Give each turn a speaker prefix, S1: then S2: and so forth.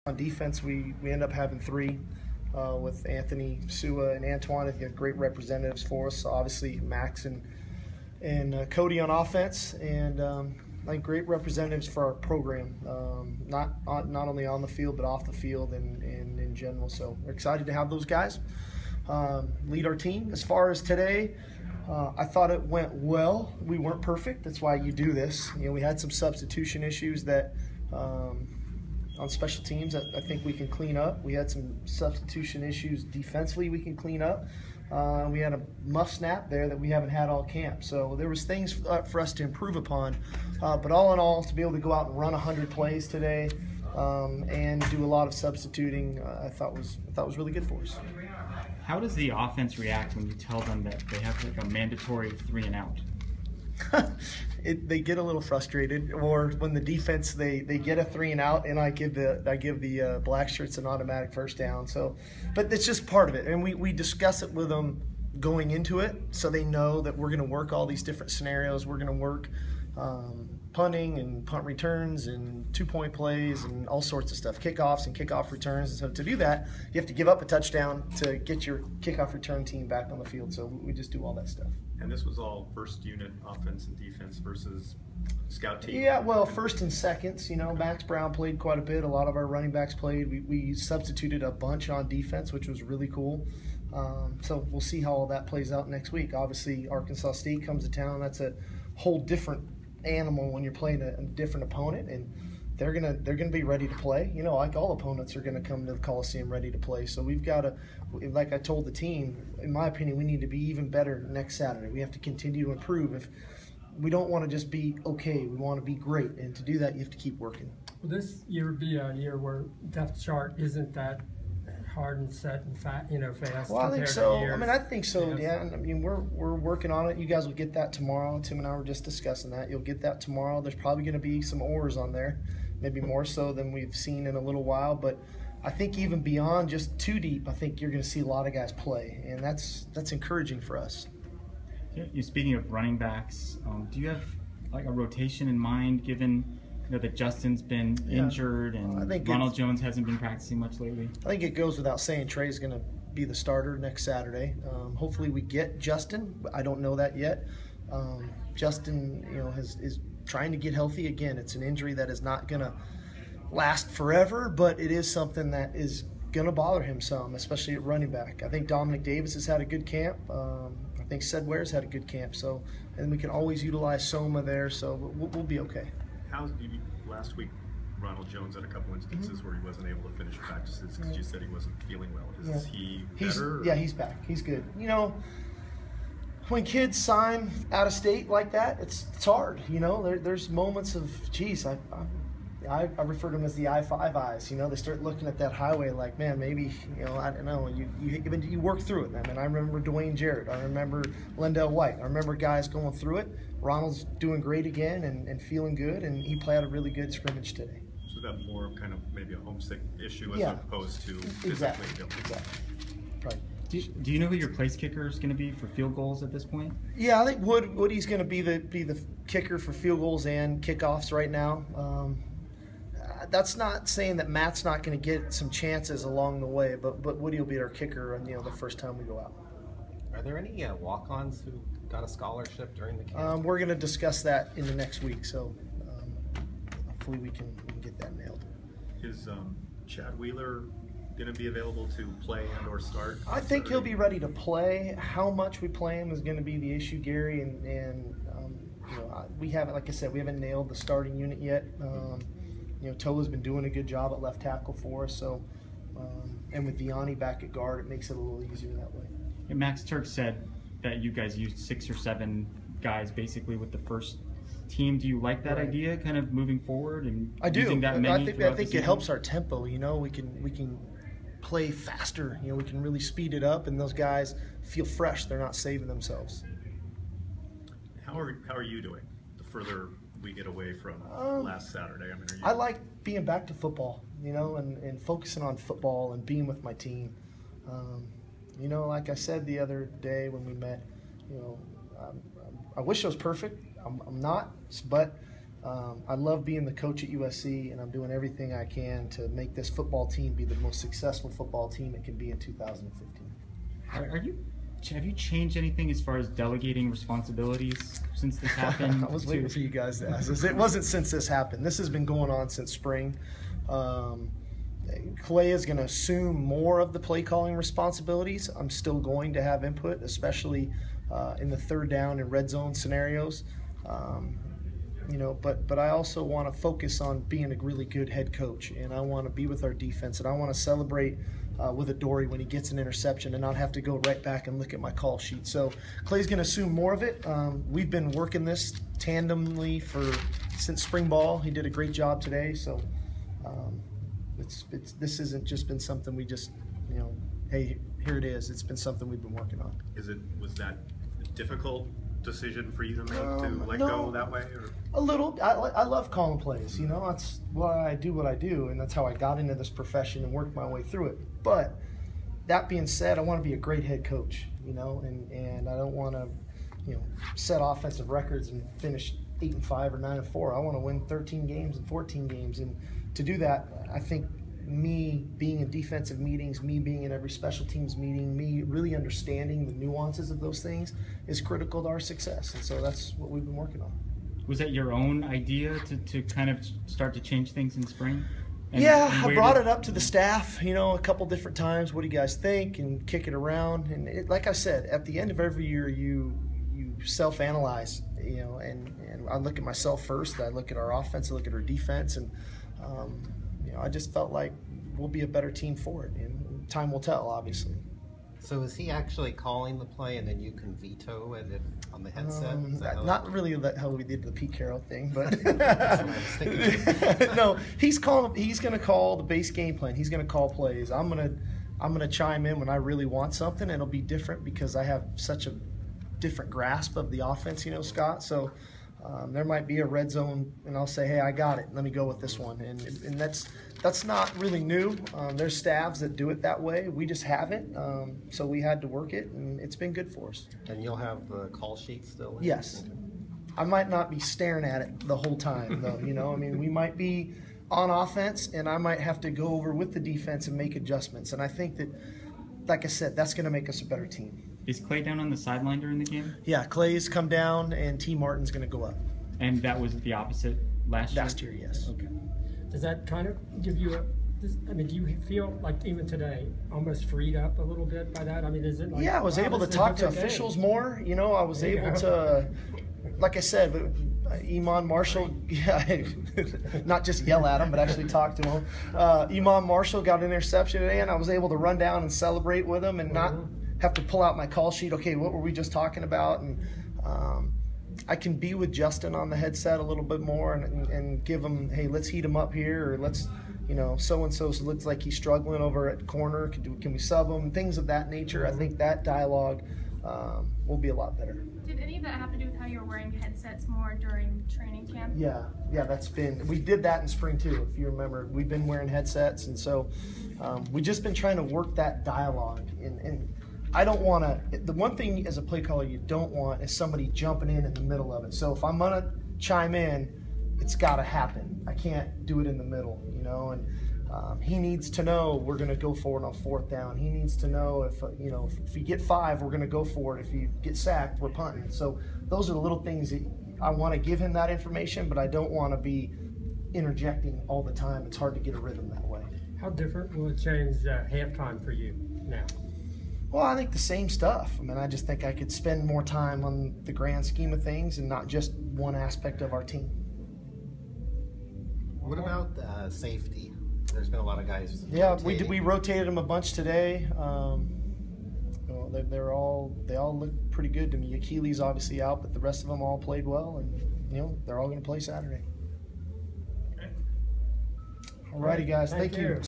S1: On defense, we end up having three with Anthony, Sua, and Antoine. I think great representatives for us. Obviously, Max and Cody on offense, and like great representatives for our program, not only on the field but off the field and in general. So we're excited to have those guys lead our team. As far as today, I thought it went well. We weren't perfect. That's why you do this. You know, we had some substitution issues that on special teams that I think we can clean up. We had some substitution issues defensively we can clean up. We had a muff snap there that we haven't had all camp. So there was things for us to improve upon. But all in all, to be able to go out and run 100 plays today and do a lot of substituting, I thought was really good for us.
S2: How does the offense react when you tell them that they have like a mandatory 3 and out?
S1: They get a little frustrated, or when the defense they get a 3 and out, and I give the black shirts an automatic first down. So, but it's just part of it, and we discuss it with them going into it, so they know that we're going to work all these different scenarios. We're going to work punting and punt returns and 2-point plays and all sorts of stuff, kickoffs and kickoff returns. And so to do that, you have to give up a touchdown to get your kickoff return team back on the field. So we just do all that stuff.
S3: And this was all first unit offense and defense versus scout team?
S1: Yeah, well, first and seconds. You know, Max Brown played quite a bit. A lot of our running backs played. We substituted a bunch on defense, which was really cool. So we'll see how all that plays out next week. Obviously, Arkansas State comes to town. That's a whole different animal when you're playing a different opponent, and they're gonna be ready to play. You know, like all opponents are gonna come to the Coliseum ready to play. So we've got to, like I told the team, in my opinion, we need to be even better next Saturday. We have to continue to improve. If we don't want to just be okay, we want to be great, and to do that, you have to keep working.
S4: Will this year be a year where depth chart isn't that hard and set and fast?
S1: Well, I think so. I mean, I think so. Yeah. I mean, we're working on it. You guys will get that tomorrow. Tim and I were just discussing that. You'll get that tomorrow. There's probably going to be some oars on there, maybe more so than we've seen in a little while. But I think even beyond just too deep, I think you're going to see a lot of guys play, and that's encouraging for us.
S2: You're speaking of running backs. Do you have like a rotation in mind, given that Justin's been injured and Ronald Jones hasn't been practicing much lately?
S1: I think it goes without saying Trey's going to be the starter next Saturday. Hopefully we get Justin, but I don't know that yet. Justin, is trying to get healthy again. It's an injury that is not going to last forever, but it is something that is going to bother him some, especially at running back. I think Dominic Davis has had a good camp. I think Ced Ware's had a good camp. So, and we can always utilize Soma there, so we'll be okay.
S3: Last week, Ronald Jones had a couple instances where he wasn't able to finish practices because you said he wasn't feeling well. Is he better?
S1: Yeah, he's back. He's good. You know, when kids sign out of state like that, it's hard. You know, there's moments of, geez, I refer to them as the I-5 eyes. You know, they start looking at that highway like, man, maybe, I don't know. You work through it. I mean, I remember Dwayne Jarrett. I remember Lendell White. I remember guys going through it. Ronald's doing great again and feeling good, and he played a really good scrimmage today.
S3: So that more of kind of maybe a homesick issue as opposed to physically.
S1: Exactly. Right.
S2: Do you know who your place kicker is going to be for field goals at this point?
S1: Yeah, I think Woody's going to be the kicker for field goals and kickoffs right now. That's not saying that Matt's not going to get some chances along the way, but Woody will be our kicker, the first time we go out.
S5: Are there any walk-ons who got a scholarship during the camp?
S1: We're going to discuss that in the next week, so hopefully we can get that nailed.
S3: Is Chad Wheeler going to be available to play and or start?
S1: I think he'll be ready to play. How much we play him is going to be the issue, Gary, and we haven't, like I said, we haven't nailed the starting unit yet. Toa's been doing a good job at left tackle for us, so and with Vianney back at guard, it makes it a little easier that way.
S2: Max Turk said that you guys used 6 or 7 guys basically with the first team. Do you like that idea, kind of moving forward and using that many?
S1: I think it helps our tempo. We can play faster. We can really speed it up, and those guys feel fresh. They're not saving themselves.
S3: How are you doing? The further we get away from last Saturday,
S1: I like being back to football. And focusing on football and being with my team. Like I said the other day when we met, I wish I was perfect. I'm not, but I love being the coach at USC, and I'm doing everything I can to make this football team be the most successful football team it can be in 2015.
S2: Have you changed anything as far as delegating responsibilities since this happened?
S1: I was waiting for you guys to ask this. It wasn't since this happened. This has been going on since spring. Clay is going to assume more of the play calling responsibilities. I'm still going to have input, especially in the third down and red zone scenarios. But I also want to focus on being a really good head coach, and I want to be with our defense, and I want to celebrate with Adoree when he gets an interception and not have to go right back and look at my call sheet. So Clay's going to assume more of it. We've been working this tandemly since spring ball. He did a great job today. So this hasn't just been something we just, hey, here it is. It's been something we've been working on.
S3: Was that a difficult decision for you to make to let go that way? Or?
S1: A little. I love calling plays. That's why I do what I do, and that's how I got into this profession and worked my way through it. But that being said, I want to be a great head coach, and I don't want to, set offensive records and finish 8-5 or 9-4. I want to win 13 games and 14 games, and to do that, I think me being in defensive meetings, me being in every special teams meeting, me really understanding the nuances of those things is critical to our success. And so that's what we've been working on.
S2: Was that your own idea to kind of start to change things in spring?
S1: I brought it up to the staff, a couple different times. What do you guys think? And kick it around. And like I said, at the end of every year, you self-analyze, and I look at myself first. I look at our offense, I look at our defense, and I just felt like we'll be a better team for it, and time will tell, obviously.
S5: So is he actually calling the play, and then you can veto it on the headset?
S1: Not really how we did the Pete Carroll thing, but
S5: That's what I was thinking.
S1: no, he's going to call the base game plan. He's going to call plays. I'm going to chime in when I really want something, and it'll be different because I have such a different grasp of the offense, Scott. So there might be a red zone, and I'll say, hey, I got it. Let me go with this one. And that's not really new. There's staffs that do it that way. We just haven't. So we had to work it, and it's been good for us.
S5: And you'll have the call sheet still?
S1: Yes. I might not be staring at it the whole time, though. We might be on offense, and I might have to go over with the defense and make adjustments. And I think that, like I said, that's going to make us a better team.
S2: Is Clay down on the sideline during the game?
S1: Yeah, Clay's come down, and T. Martin's going to go up.
S2: And that was the opposite last year?
S1: Last year, yes.
S2: Okay.
S4: Does that kind of give you do you feel like even today almost freed up a little bit by that? Is it like,
S1: I was able to talk to officials more. I was able to, like I said, Iman Marshall, not just yell at him, but actually talk to him. Iman Marshall got an interception today, and I was able to run down and celebrate with him and not have to pull out my call sheet. Okay, what were we just talking about? And I can be with Justin on the headset a little bit more and give him, hey, let's heat him up here, or let's, so-and-so looks like he's struggling over at corner. Can we sub him? Things of that nature. I think that dialogue will be a lot better.
S6: Did any of that have to do with how you were wearing headsets more during training camp?
S1: Yeah, we did that in spring too, if you remember. We've been wearing headsets, and so we've just been trying to work that dialogue. And I don't want to, the one thing as a play caller you don't want is somebody jumping in the middle of it. So if I'm going to chime in, it's got to happen. I can't do it in the middle, and he needs to know we're going to go for it on fourth down. He needs to know if you get 5, we're going to go for it. If you get sacked, we're punting. So those are the little things that I want to give him that information, but I don't want to be interjecting all the time. It's hard to get a rhythm that way.
S4: How different will it change halftime for you now?
S1: Well, I think the same stuff. I just think I could spend more time on the grand scheme of things and not just one aspect of our team.
S5: What about safety? There's been a lot of guys.
S1: Yeah, we rotated them a bunch today. They all look pretty good to me. Achilles obviously out, but the rest of them all played well, and they're all going to play Saturday.
S3: Okay.
S1: All righty, guys. Thank you.